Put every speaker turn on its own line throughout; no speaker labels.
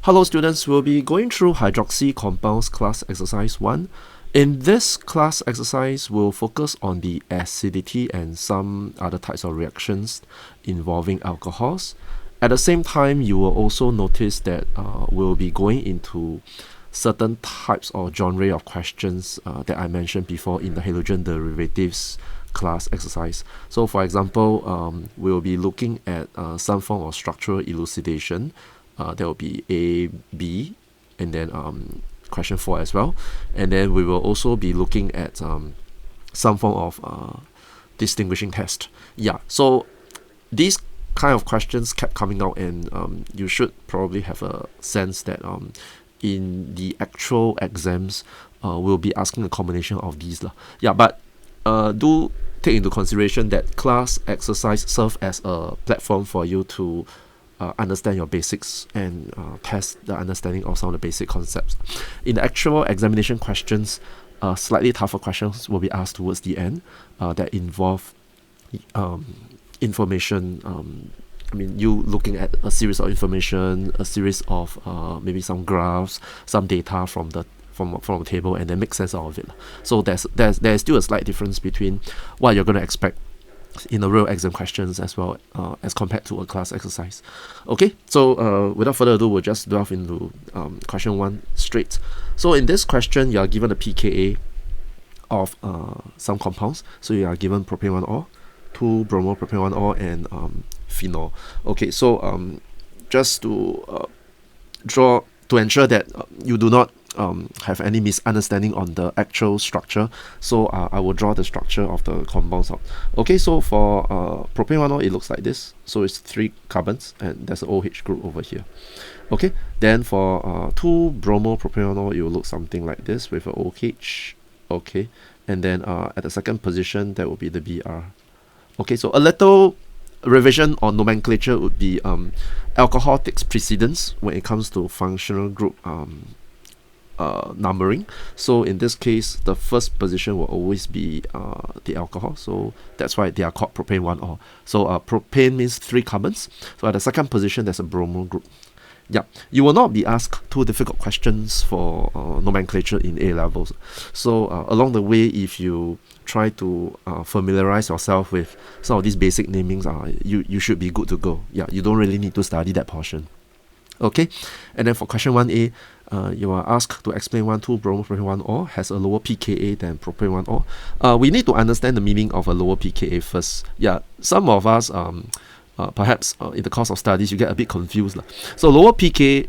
Hello students, we'll be going through hydroxy compounds class exercise 1. In this class exercise, we'll focus on the acidity and some other types of reactions involving alcohols. At the same time, you will also notice that we'll be going into certain types or genre of questions that I mentioned before in the halogen derivatives class exercise. So for example, we'll be looking at some form of structural elucidation. There will be A, B, and then question 4 as well. And then we will also be looking at some form of distinguishing test. Yeah, so these kind of questions kept coming out, and you should probably have a sense that in the actual exams, we'll be asking a combination of these. Yeah, but do take into consideration that class exercise serve as a platform for you to understand your basics and test the understanding of some of the basic concepts. In the actual examination questions, slightly tougher questions will be asked towards the end that involve information. I mean, you looking at a series of information, a series of maybe some graphs, some data from the table, and then make sense out of it. So there's still a slight difference between what you're going to expect in the real exam questions as well as compared to a class exercise. Okay, so without further ado, we'll just delve into question 1 straight. So in this question, you are given a pKa of some compounds. So you are given propane 1-ol, 2-bromopropane 1-ol, and phenol. Okay, so just to ensure that you do not have any misunderstanding on the actual structure, so I will draw the structure of the compounds out. Okay, so for propane 1-ol, it looks like this. So it's 3 carbons and there's an OH group over here. Okay, then for 2-bromopropane 1-ol, it will look something like this with an OH. Okay, and then at the second position, that will be the Br. Okay, so a little revision on nomenclature would be alcohol takes precedence when it comes to functional group numbering. So in this case, the first position will always be the alcohol, so that's why they are called propane 1-ol. So propane means 3 carbons, so at the second position there's a bromo group. Yeah, you will not be asked too difficult questions for nomenclature in A levels. So along the way, if you try to familiarize yourself with some of these basic namings, you should be good to go. Yeah, you don't really need to study that portion. Okay, and then for question 1a, you are asked to explain 1,2-bromopropane 1-ol has a lower pKa than propane 1-ol. We need to understand the meaning of a lower pKa first. Yeah, some of us perhaps in the course of studies you get a bit confused. So lower pKa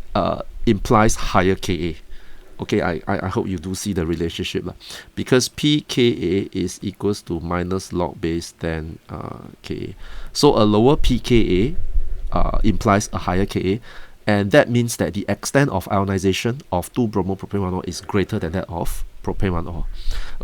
implies higher Ka. Okay, I hope you do see the relationship because pKa is equals to minus log base than Ka. So a lower pKa implies a higher Ka. And that means that the extent of ionization of 2-bromopropane 1-ol is greater than that of propane 1-ol.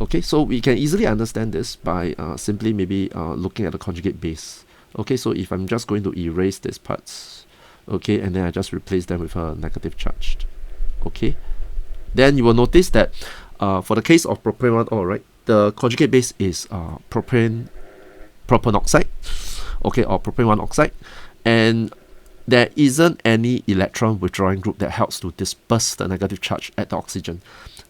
Okay, so we can easily understand this by simply maybe looking at the conjugate base. Okay, so if I'm just going to erase these parts, okay, and then I just replace them with a negative charge. Okay, then you will notice that for the case of propane 1-ol, right, the conjugate base is propanoxide, okay, or propane 1 oxide, and there isn't any electron withdrawing group that helps to disperse the negative charge at the oxygen.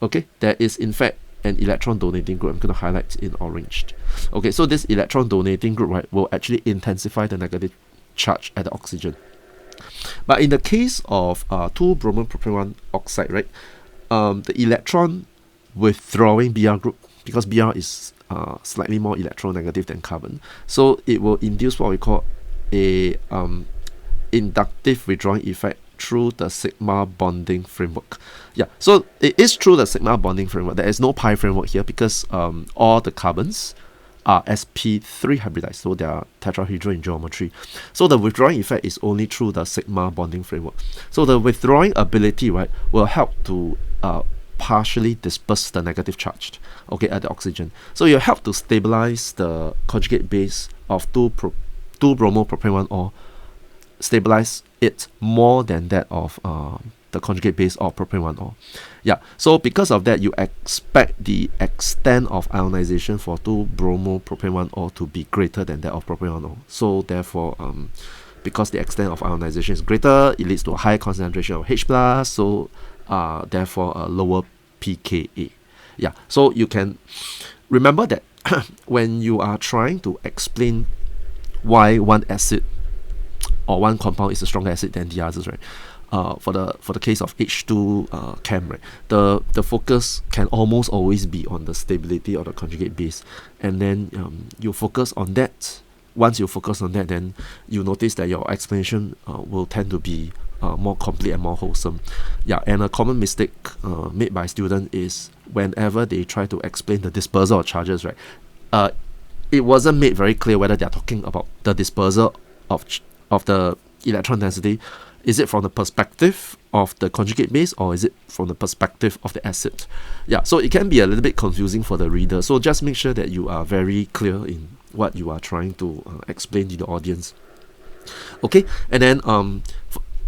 Okay, there is in fact an electron donating group. I'm going to highlight in orange. Okay, so this electron donating group, right, will actually intensify the negative charge at the oxygen. But in the case of 2-bromopropane 1 oxide, right, the electron withdrawing Br group, because Br is slightly more electronegative than carbon, so it will induce what we call a inductive withdrawing effect through the sigma bonding framework. Yeah, so it is through the sigma bonding framework. There is no pi framework here because all the carbons are sp3 hybridized, so they are tetrahedral in geometry. So the withdrawing effect is only through the sigma bonding framework. So the withdrawing ability, right, will help to partially disperse the negative charge, okay, at the oxygen. So you help to stabilize the conjugate base of 2-bromopropane 1-ol, stabilize it more than that of the conjugate base of propane 1-ol. Yeah, so because of that, you expect the extent of ionization for 2-bromopropane 1-ol to be greater than that of propane 1-ol. So therefore, because the extent of ionization is greater, it leads to a higher concentration of H plus, so therefore a lower pKa. Yeah, so you can remember that when you are trying to explain why one acid or one compound is a stronger acid than the others, right? For the case of H2 chem, right, the focus can almost always be on the stability of the conjugate base, and then you focus on that. Once you focus on that, then you notice that your explanation will tend to be more complete and more wholesome. Yeah, and a common mistake made by students is whenever they try to explain the dispersal of charges, right, it wasn't made very clear whether they are talking about the dispersal of the electron density. Is it from the perspective of the conjugate base, or is it from the perspective of the acid? Yeah, so it can be a little bit confusing for the reader. So just make sure that you are very clear in what you are trying to explain to the audience. Okay, and then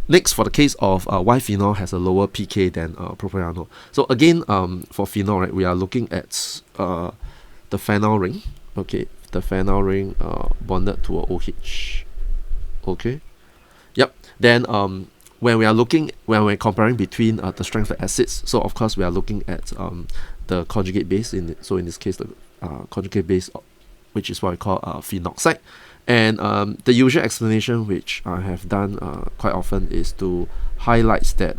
next, for the case of why phenol has a lower pK than propanol. So again, for phenol, right, we are looking at the phenol ring. Okay, the phenol ring bonded to a OH. Okay. Yep. Then when we're comparing between the strength of acids, so of course we are looking at the conjugate base so in this case the conjugate base, which is what we call phenoxide. And the usual explanation which I have done quite often is to highlight that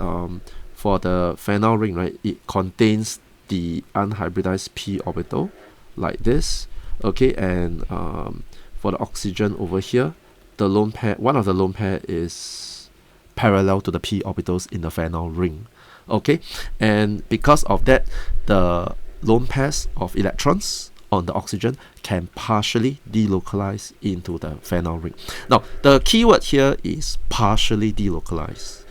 for the phenol ring, right, it contains the unhybridized p orbital like this. Okay, and for the oxygen over here, the lone pair, one of the lone pair is parallel to the p orbitals in the phenol ring. Okay, and because of that, the lone pairs of electrons on the oxygen can partially delocalize into the phenol ring. Now, the keyword here is partially delocalize.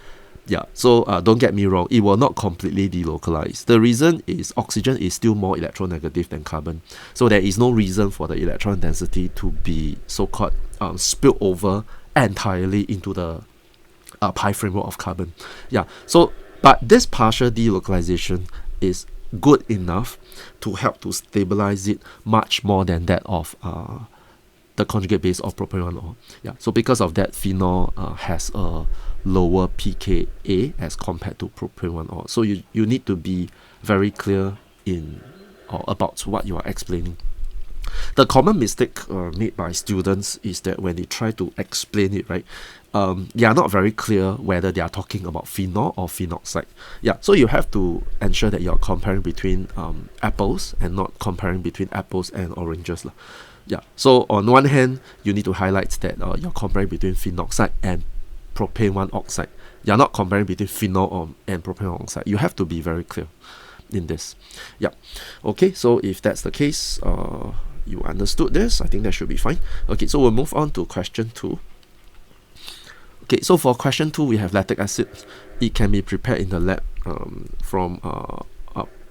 Yeah, so don't get me wrong, it will not completely delocalize. The reason is oxygen is still more electronegative than carbon, so there is no reason for the electron density to be so-called spilled over entirely into the pi framework of carbon. Yeah, so but this partial delocalization is good enough to help to stabilize it much more than that of the conjugate base of propanol. Yeah, so because of that, phenol has a lower pKa as compared to propanol. So you need to be very clear in or about what you are explaining. The common mistake made by students is that when they try to explain it, right, they are not very clear whether they are talking about phenol or phenoxide. Yeah, so you have to ensure that you're comparing between apples and not comparing between apples and oranges. Yeah, so on one hand, you need to highlight that you're comparing between phenoxide and propane 1 oxide. You're not comparing between phenol and propane oxide. You have to be very clear in this. Yeah, okay, so if that's the case, you understood this, I think that should be fine. Okay, so we'll move on to question 2. Okay, so for question 2, we have lactic acid. It can be prepared in the lab from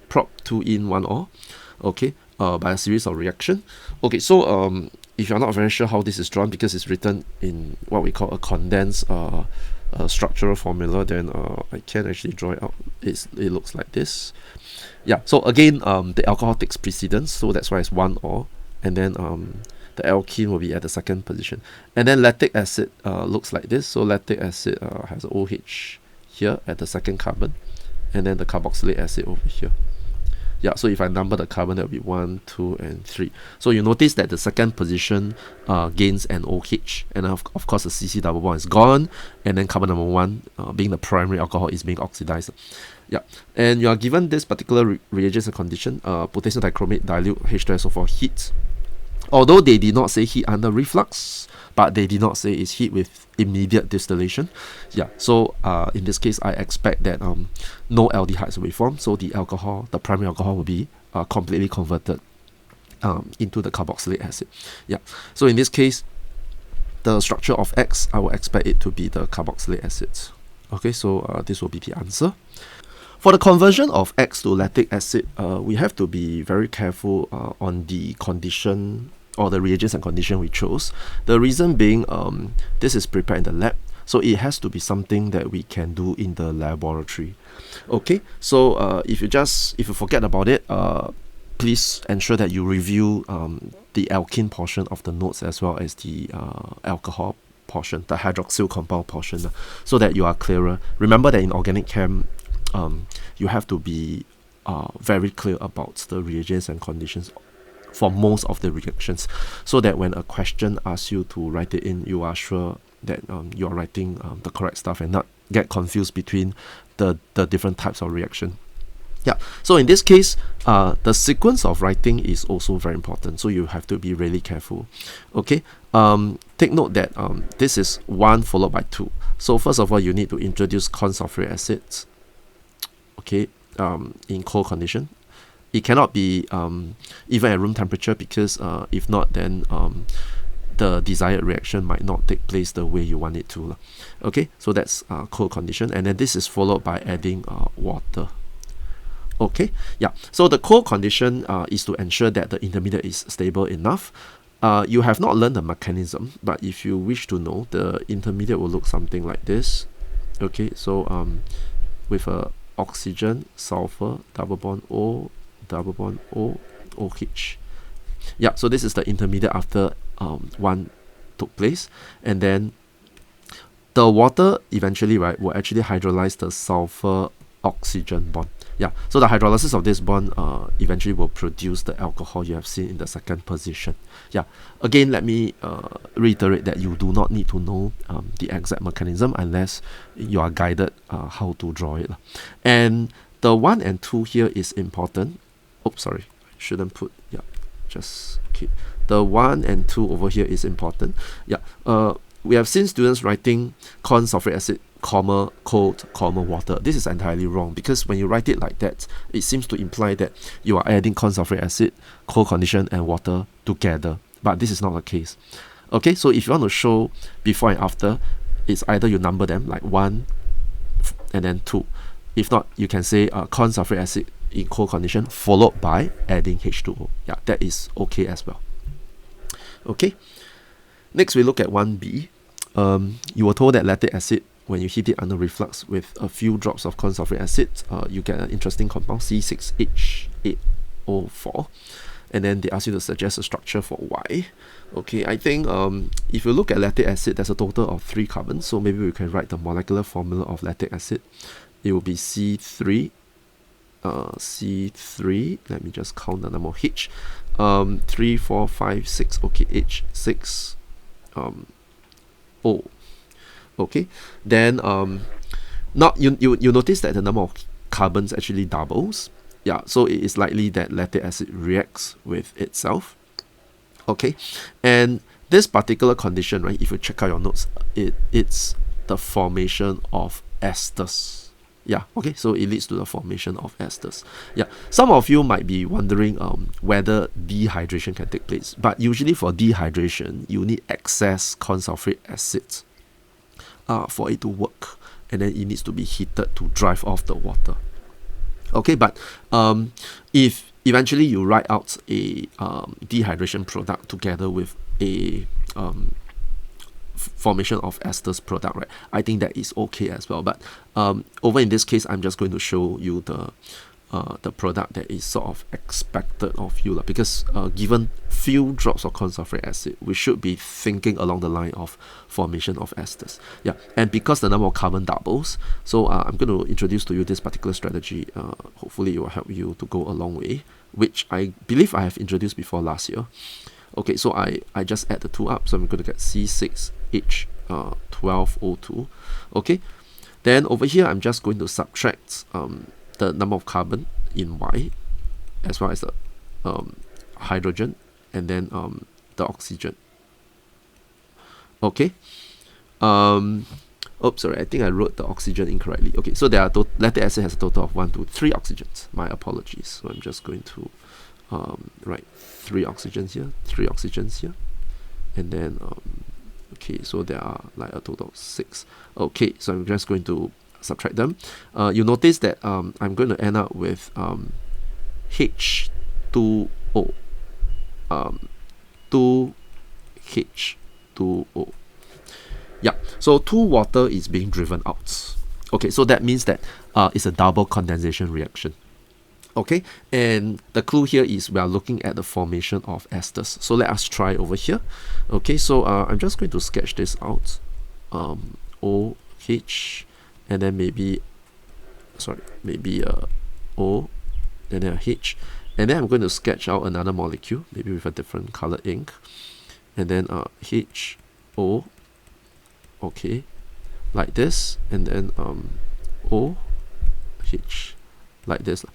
prop 2-in-1-or, okay, by a series of reaction. Okay, so if you're not very sure how this is drawn, because it's written in what we call a condensed structural formula, then I can actually draw it out. It looks like this. Yeah, so again, the alcohol takes precedence, so that's why it's 1-or, and then the alkene will be at the second position. And then lactic acid looks like this. So lactic acid has a OH here at the second carbon, and then the carboxylate acid over here. Yeah, so if I number the carbon, that will be 1, 2, and 3. So you notice that the second position gains an OH, and of course the CC double bond is gone, and then carbon number 1, being the primary alcohol, is being oxidized. Yeah, and you are given this particular reagent condition, potassium dichromate dilute H2SO4 heat. Although they did not say heat under reflux, but they did not say it's heat with immediate distillation. Yeah, so in this case, I expect that no aldehydes will be formed, so the alcohol, the primary alcohol, will be completely converted into the carboxylate acid. Yeah, so in this case, the structure of X, I will expect it to be the carboxylate acid. Okay, so this will be the answer. For the conversion of X to lactic acid, we have to be very careful on the condition or the reagents and condition we chose. The reason being, this is prepared in the lab, so it has to be something that we can do in the laboratory. Okay, so if you forget about it, please ensure that you review the alkene portion of the notes as well as the alcohol portion, the hydroxyl compound portion, so that you are clearer. Remember that in organic chem, you have to be very clear about the reagents and conditions for most of the reactions, so that when a question asks you to write it in, you are sure that you are writing the correct stuff and not get confused between the different types of reaction. Yeah, so in this case, the sequence of writing is also very important, so you have to be really careful. Okay, take note that this is 1 followed by 2. So first of all, you need to introduce corn sulfuric acids, okay, in cold condition. It cannot be even at room temperature, because if not, then the desired reaction might not take place the way you want it to. Okay, so that's cold condition, and then this is followed by adding water. Okay, yeah, so the cold condition is to ensure that the intermediate is stable enough. You have not learned the mechanism, but if you wish to know, the intermediate will look something like this. Okay, so with a oxygen, sulfur, double bond O, double bond O, OH. Yeah, so this is the intermediate after one took place, and then the water eventually, right, will actually hydrolyze the sulfur oxygen bond. Yeah, so the hydrolysis of this bond eventually will produce the alcohol you have seen in the second position. Yeah, again, let me reiterate that you do not need to know the exact mechanism unless you are guided how to draw it. And the 1 and 2 here is important. Oops, sorry, shouldn't put, yeah, just, okay. The 1 and 2 over here is important. Yeah, we have seen students writing corn sulfuric acid, comma, cold, comma, water. This is entirely wrong, because when you write it like that, it seems to imply that you are adding corn sulfuric acid, cold condition, and water together. But this is not the case. Okay, so if you want to show before and after, it's either you number them like 1 and then 2. If not, you can say corn sulfuric acid in cold condition followed by adding H2O. Yeah, that is okay as well. Okay, next we look at 1b. You were told that lactic acid, when you heat it under reflux with a few drops of corn sulfuric acid, you get an interesting compound, C6H8O4. And then they ask you to suggest a structure for Y. Okay, I think if you look at lactic acid, there's a total of 3 carbons. So maybe we can write the molecular formula of lactic acid. It will be C3. C3. Let me just count the number of H. 3, 4, 5, 6. Okay, H6. O. Okay, then now you notice that the number of carbons actually doubles. Yeah, so it is likely that lactic acid reacts with itself. Okay, and this particular condition, right, if you check out your notes, it's the formation of esters. Yeah, okay, so it leads to the formation of esters. Yeah, some of you might be wondering whether dehydration can take place, but usually for dehydration, you need excess corn sulfuric acid for it to work, and then it needs to be heated to drive off the water. Okay, but if eventually you write out a dehydration product together with a formation of esters product, right, I think that is okay as well. But over in this case, I'm just going to show you the product that is sort of expected of you, because given few drops of corn sulfuric acid, we should be thinking along the line of formation of esters. Yeah, and because the number of carbon doubles, so I'm going to introduce to you this particular strategy. Hopefully it will help you to go a long way, which I believe I have introduced before last year. Okay, so I just add the 2 up, so I'm going to get C6H12O2. Okay, then over here I'm just going to subtract the number of carbon in Y, as well as the hydrogen, and then the oxygen. Okay. Oops, sorry, I think I wrote the oxygen incorrectly. Okay, so there are lactic acid has a total of 1, 2, 3 oxygens. My apologies. So I'm just going to write 3 oxygens here, 3 oxygens here, and then okay, so there are like a total of 6. Okay, so I'm just going to subtract them. You notice that I'm going to end up with H2O, 2H2O. Yeah, so 2 water is being driven out. Okay, so that means that it's a double condensation reaction. Okay, and the clue here is we are looking at the formation of esters. So let us try over here. Okay, so I'm just going to sketch this out. OH, and then maybe, sorry, maybe O, and then a H, and then I'm going to sketch out another molecule, maybe with a different color ink, and then HO, okay, like this, and then OH, like this.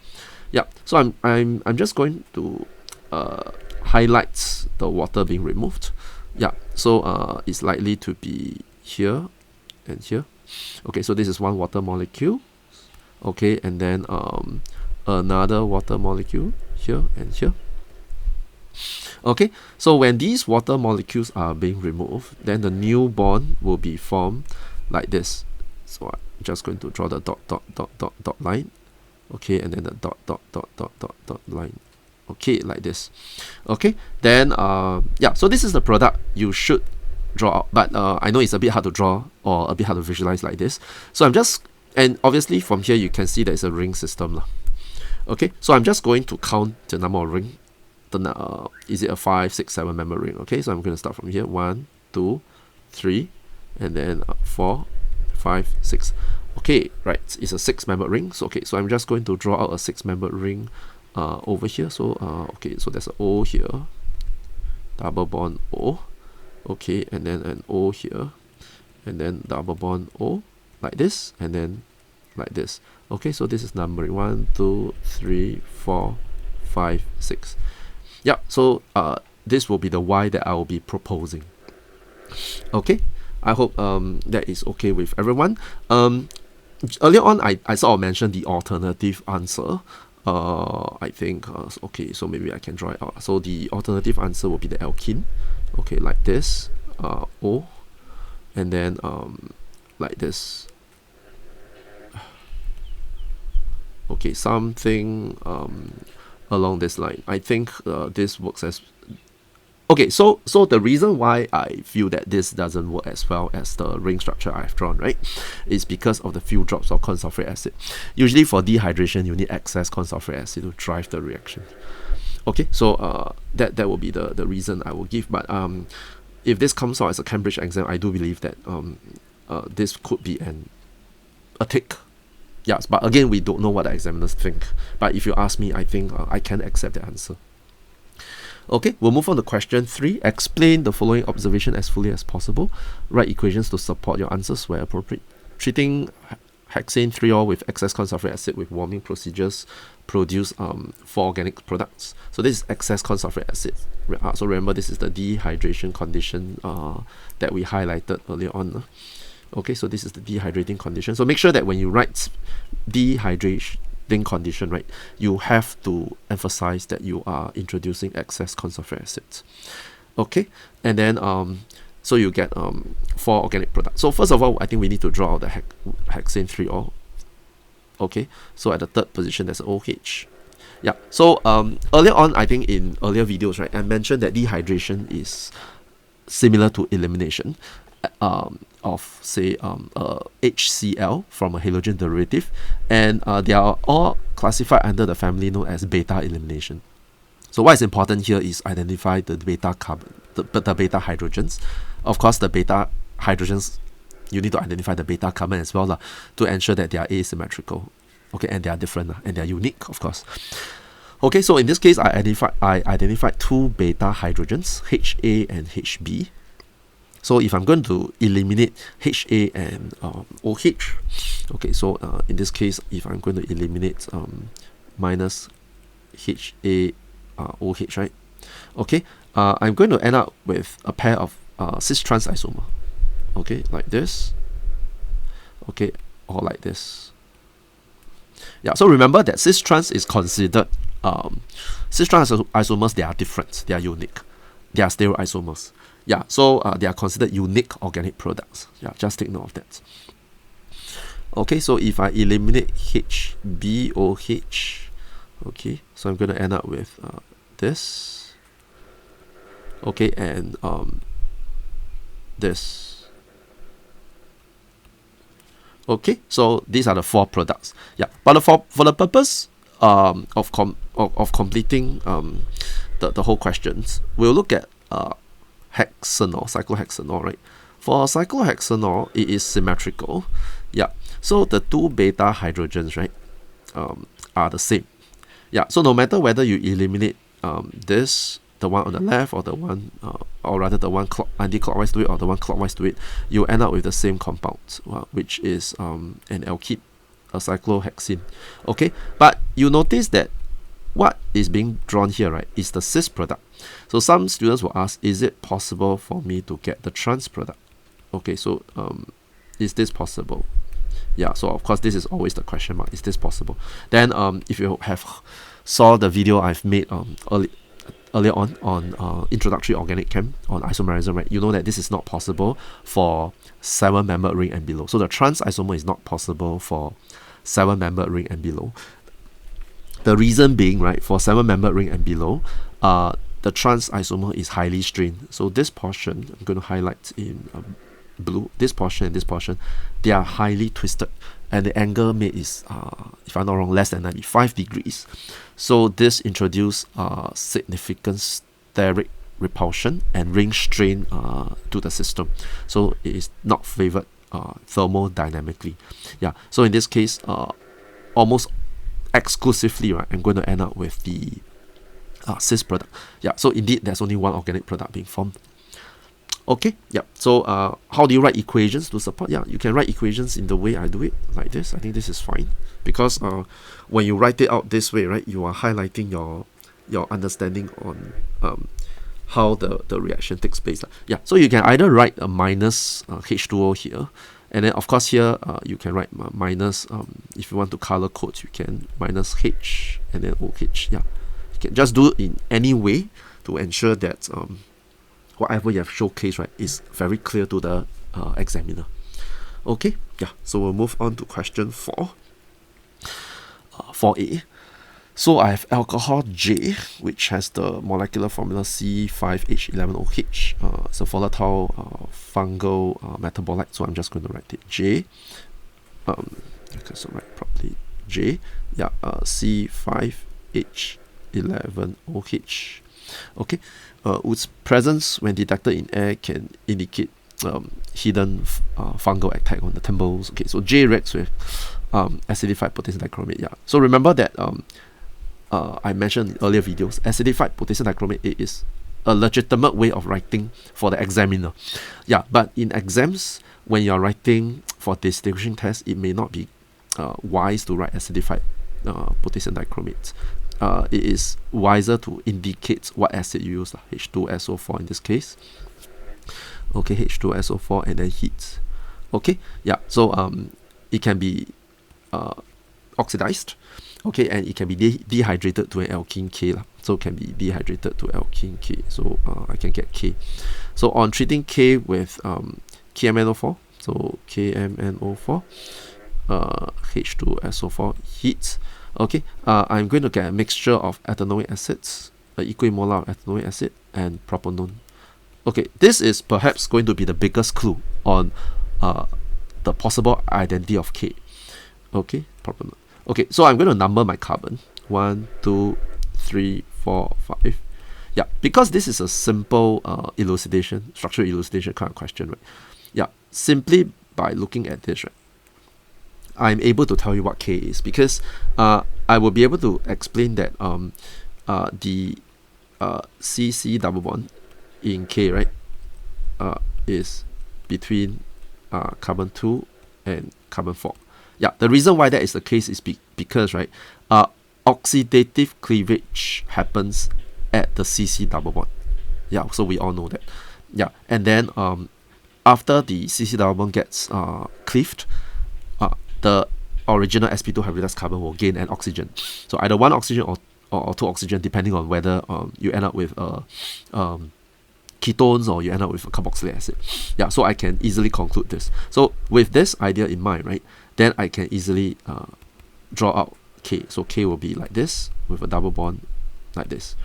Yeah, so I'm just going to highlight the water being removed. Yeah, so it's likely to be here and here. Okay, so this is one water molecule. Okay, and then another water molecule here and here. Okay, so when these water molecules are being removed, then the new bond will be formed like this. So I'm just going to draw the dot line. Okay, and then the dot line. Okay, like this. Okay, then yeah, so this is the product you should draw out, but I know it's a bit hard to draw or a bit hard to visualize like this. So I'm just, and obviously from here you can see that it's a ring system lah. Okay, so I'm just going to count the number of ring. Is it a 5, 6, 7 member ring? Okay, so I'm going to start from here. 1, 2, 3, and then 4, 5, 6. Okay, right, it's a 6-member ring. So okay, so I'm just going to draw out a 6-member ring over here. So okay, so there's an O here, double bond O. Okay, and then an O here, and then double bond O, like this, and then like this. Okay, so this is numbering 1, 2, 3, 4, 5, 6. Yeah, so this will be the Y that I will be proposing. Okay, I hope that is okay with everyone. Earlier on, I sort of mentioned the alternative answer. I think okay, so maybe I can draw it out. So the alternative answer will be the alkene. Okay, like this, O, and then like this. Okay, something along this line. I think this works as okay. So the reason why I feel that this doesn't work as well as the ring structure I've drawn, right, is because of the few drops of corn sulfuric acid. Usually for dehydration, you need excess corn sulfuric acid to drive the reaction. Okay, so that will be the reason I will give. But if this comes out as a Cambridge exam, I do believe that this could be a tick. Yes, but again, we don't know what the examiners think. But if you ask me, I think I can accept the answer. Okay, we'll move on to question 3. Explain the following observation as fully as possible. Write equations to support your answers where appropriate. Treating hexane 3-ol with excess corn sulfuric acid with warming procedures produce 4 organic products. So this is excess corn sulfuric acid. So remember, this is the dehydration condition that we highlighted earlier on. Okay, so this is the dehydrating condition. So make sure that when you write dehydrating condition, right, you have to emphasize that you are introducing excess corn sulfuric acid. Okay, and then so you get 4 organic products. So first of all, I think we need to draw out the hexane 3-ol. Okay, so at the third position, there's an OH. Yeah, so earlier on, I think in earlier videos, right, I mentioned that dehydration is similar to elimination of say HCl from a halogen derivative, and they are all classified under the family known as beta elimination. So what is important here is identify the beta carbon, the beta hydrogens. Of course, the beta hydrogens, you need to identify the beta carbon as well to ensure that they are asymmetrical. Okay, and they are different and they are unique, of course. Okay, so in this case, I identified 2 beta hydrogens, HA and HB. So if I'm going to eliminate HA and OH, okay, so in this case, if I'm going to eliminate minus HA OH, right? Okay, I'm going to end up with a pair of cis-trans isomer. Okay, like this. Okay, or like this. Yeah, so remember that cis-trans is considered cis-trans isomers. They are different. They are unique. They are stereoisomers. Yeah, so they are considered unique organic products. Yeah, just take note of that. Okay, so if I eliminate HBOH, okay, so I'm going to end up with this. Okay, and this. Okay, so these are the 4 products. Yeah, but for the purpose of completing the whole questions, we'll look at hexanol, cyclohexanol, right? For cyclohexanol, it is symmetrical. Yeah. So the two beta hydrogens, right, are the same. Yeah. So no matter whether you eliminate this, the one on the left, or the one, or rather the one anti-clockwise to it, or the one clockwise to it, you end up with the same compound, which is an alkene, a cyclohexene. Okay. But you notice that what is being drawn here, right, is the cis product. So some students will ask, is it possible for me to get the trans product? Okay, so is this possible? Yeah, so of course this is always the question mark. Is this possible? Then if you have saw the video I've made earlier on introductory organic chem on isomerism, right, you know that this is not possible for 7-membered ring and below. So the trans isomer is not possible for 7-membered ring and below. The reason being, right, for 7-membered ring and below, the trans isomer is highly strained. So this portion, I'm going to highlight in blue, this portion and this portion, they are highly twisted. And the angle made is, if I'm not wrong, less than 95 degrees. So this introduces significant steric repulsion and ring strain to the system. So it is not favored thermodynamically. Yeah. So in this case, almost exclusively, right, I'm going to end up with the cis product. Yeah, so indeed there's only one organic product being formed. Okay, yeah. So how do you write equations to support? Yeah, you can write equations in the way I do it, like this. I think this is fine, because when you write it out this way, right, you are highlighting your understanding on how the reaction takes place. Yeah, so you can either write a minus H2O here, and then of course here you can write minus, if you want to color code, you can minus H and then OH. Yeah, you can just do it in any way to ensure that whatever you have showcased, right, is very clear to the examiner. Okay, yeah, so we'll move on to question 4. 4a. So I have alcohol J, which has the molecular formula C5H11OH. It's a volatile fungal metabolite, so I'm just going to write it J. Okay, so write properly J. Yeah, C5H11OH. Okay, whose presence when detected in air can indicate hidden fungal attack on the temples. Okay, so J reacts with acidified potassium dichromate. Yeah, so remember that I mentioned in earlier videos, acidified potassium dichromate is a legitimate way of writing for the examiner. Yeah, but in exams, when you're writing for distinguishing tests, it may not be wise to write acidified potassium dichromate. It is wiser to indicate what acid you use, H2SO4 in this case. Okay, H2SO4 and then heat. Okay, yeah, so it can be oxidized. Okay, and it can be dehydrated to an alkene K. So it can be dehydrated to alkene K. So I can get K. So on treating K with KMNO4, so KMNO4, H2SO4 heat. Okay, I'm going to get a mixture of ethanoic acids, equimolar ethanoic acid, and propanone. Okay, this is perhaps going to be the biggest clue on the possible identity of K. Okay, propanone. Okay, so I'm going to number my carbon. 1, 2, 3, 4, 5. Yeah, because this is a simple elucidation, structural elucidation kind of question, right? Yeah, simply by looking at this, right, I'm able to tell you what K is, because I will be able to explain that the CC double bond in K, right, is between carbon 2 and carbon 4. Yeah, the reason why that is the case is because, right, oxidative cleavage happens at the CC double bond. Yeah, so we all know that. Yeah, and then after the CC double bond gets cleaved, the original sp2 hybridized carbon will gain an oxygen. So either one oxygen or two oxygen, depending on whether you end up with ketones or you end up with a carboxylic acid. Yeah, so I can easily conclude this. So with this idea in mind, right, then I can easily draw out K. So K will be like this with a double bond like this.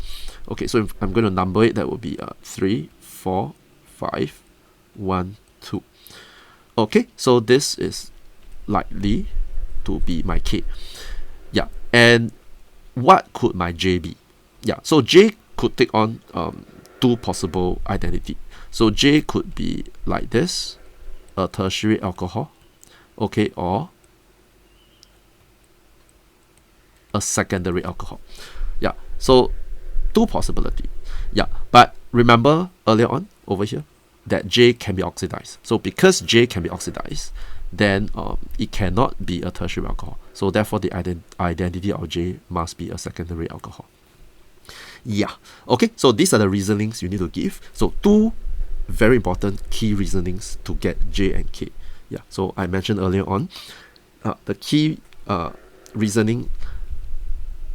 Okay, so if I'm going to number it, that will be 3, 4, 5, 1, 2. Okay, so this is likely to be my K. Yeah, and what could my J be? Yeah, so J could take on two possible identity. So J could be like this, a tertiary alcohol, okay, or a secondary alcohol. Yeah, so two possibility. Yeah, but remember earlier on over here that J can be oxidized. So because J can be oxidized, then it cannot be a tertiary alcohol. So therefore the identity of J must be a secondary alcohol. Yeah, okay, so these are the reasonings you need to give. So two very important key reasonings to get J and K. Yeah, so I mentioned earlier on the key reasoning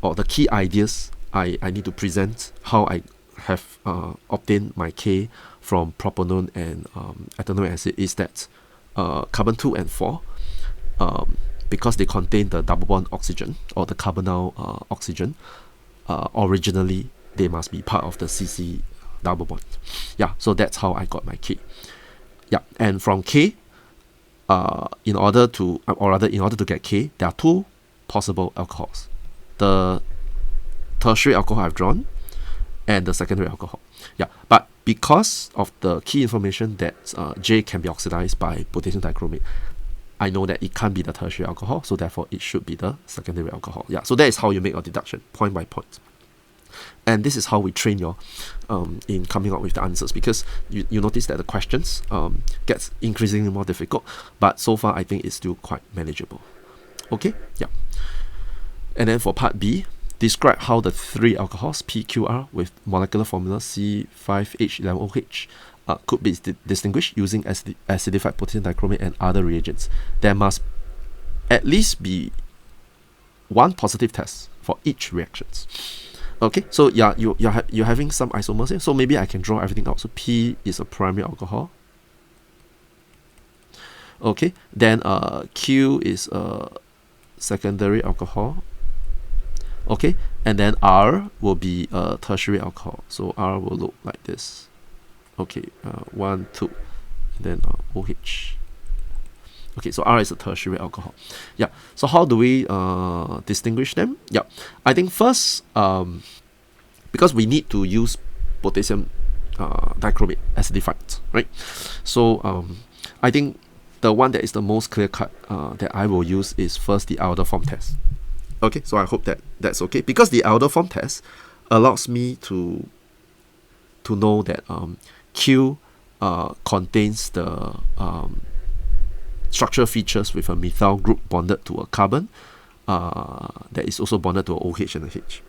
or the key ideas I need to present how I have obtained my K from propanone and ethanol acid is that carbon 2 and 4, because they contain the double bond oxygen or the carbonyl oxygen, originally they must be part of the CC double bond. Yeah, so that's how I got my K. Yeah, and from K, in order to get K, there are two possible alcohols: the tertiary alcohol I've drawn and the secondary alcohol. Yeah, but because of the key information that J can be oxidized by potassium dichromate, I know that it can't be the tertiary alcohol, so therefore it should be the secondary alcohol. Yeah, so that is how you make a deduction, point by point. And this is how we train you in coming up with the answers, because you notice that the questions gets increasingly more difficult, but so far I think it's still quite manageable. Okay, yeah. And then for part B, describe how the three alcohols PQR with molecular formula C5H11OH could be distinguished using acidified potassium dichromate and other reagents. There must at least be one positive test for each reactions. Okay, so yeah, you're having some isomers here, so maybe I can draw everything out. So P is a primary alcohol. Okay, then Q is a secondary alcohol. Okay, and then R will be a tertiary alcohol. So R will look like this. Okay, 1, 2, then OH. Okay, so R is a tertiary alcohol. Yeah, so how do we distinguish them? Yeah, I think first, because we need to use potassium dichromate acidified, right? So I think the one that is the most clear cut that I will use is first the Alder form test. Okay, so I hope that that's okay, because the Alder form test allows me to know that Q contains the structural features with a methyl group bonded to a carbon that is also bonded to a OH and a H.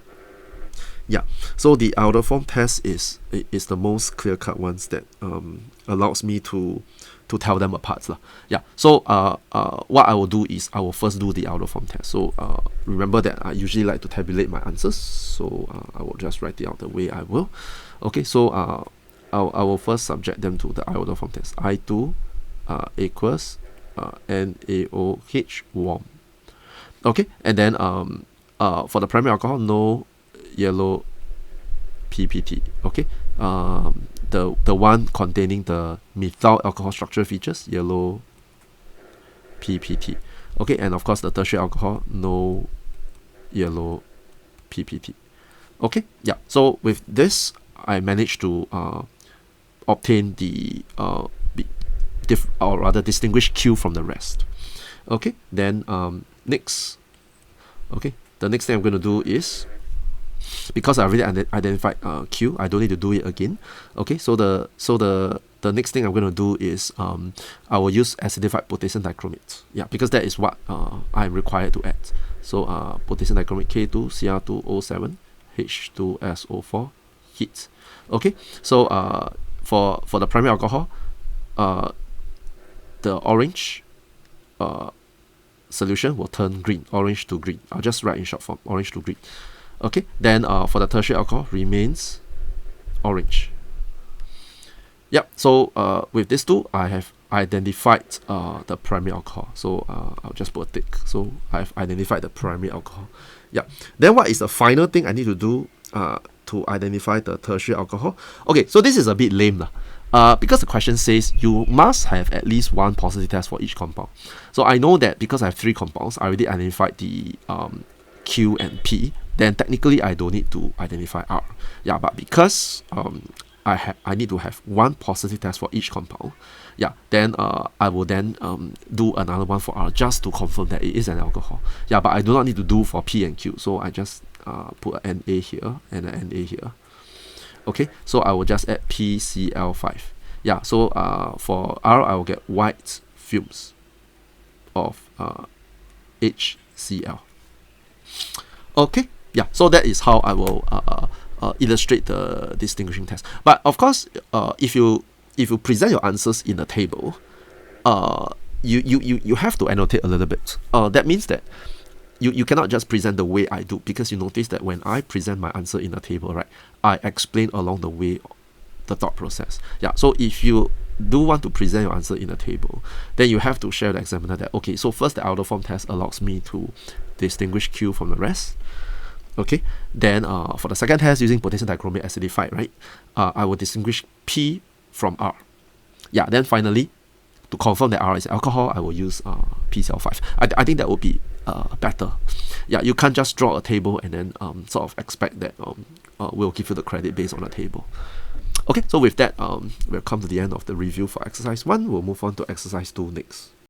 Yeah, so the Alder form test is the most clear-cut ones that allows me to tell them apart. Yeah, so what I will do is I will first do the Alder form test. So remember that I usually like to tabulate my answers, so I will just write it out the way I will. Okay, so I will first subject them to the Alder form test. I2 aqueous NaOH warm. Okay, and then for the primary alcohol, no yellow PPT. Okay, the one containing the methyl alcohol structural features, yellow PPT. Okay, and of course the tertiary alcohol, no yellow PPT. Okay, yeah, so with this I managed to obtain the or rather distinguish Q from the rest. Okay, then next, okay, the next thing I'm going to do is, because I already identified Q, I don't need to do it again. Okay, so the next thing I'm going to do is I will use acidified potassium dichromate. Yeah, because that is what I'm required to add. So potassium dichromate K2Cr2O7 H2SO4 heat. Okay, so for the primary alcohol, the orange solution will turn green, orange to green. I'll just write in short form, orange to green. Okay, then for the tertiary alcohol remains orange. Yep, so with these two, I have identified the primary alcohol. So I'll just put a tick. So I've identified the primary alcohol. Yeah, then what is the final thing I need to do to identify the tertiary alcohol? Okay, so this is a bit lame. Because the question says you must have at least one positive test for each compound. So I know that because I have 3 compounds, I already identified the Q and P, then technically I don't need to identify R. Yeah, but because I need to have one positive test for each compound. Yeah, then I will then do another one for R just to confirm that it is an alcohol. Yeah, but I do not need to do for P and Q, so I just put an Na here and an Na here. Okay, so I will just add PCl5. Yeah, so for R I will get white fumes of HCl. Okay, yeah, so that is how I will illustrate the distinguishing test. But of course, if you present your answers in a table, you have to annotate a little bit. That means that you cannot just present the way I do, because you notice that when I present my answer in a table, right, I explain along the way the thought process. Yeah, so if you do want to present your answer in a table, then you have to share with the examiner that, okay, so first the outer form test allows me to distinguish Q from the rest. Okay, then for the second test using potassium dichromate acidified, right, I will distinguish P from R. Yeah, then finally, to confirm that R is alcohol, I will use PCl5. I think that would be better. Yeah, you can't just draw a table and then sort of expect that we'll give you the credit based on a table. Okay, so with that, we'll come to the end of the review for exercise 1. We'll move on to exercise 2 next.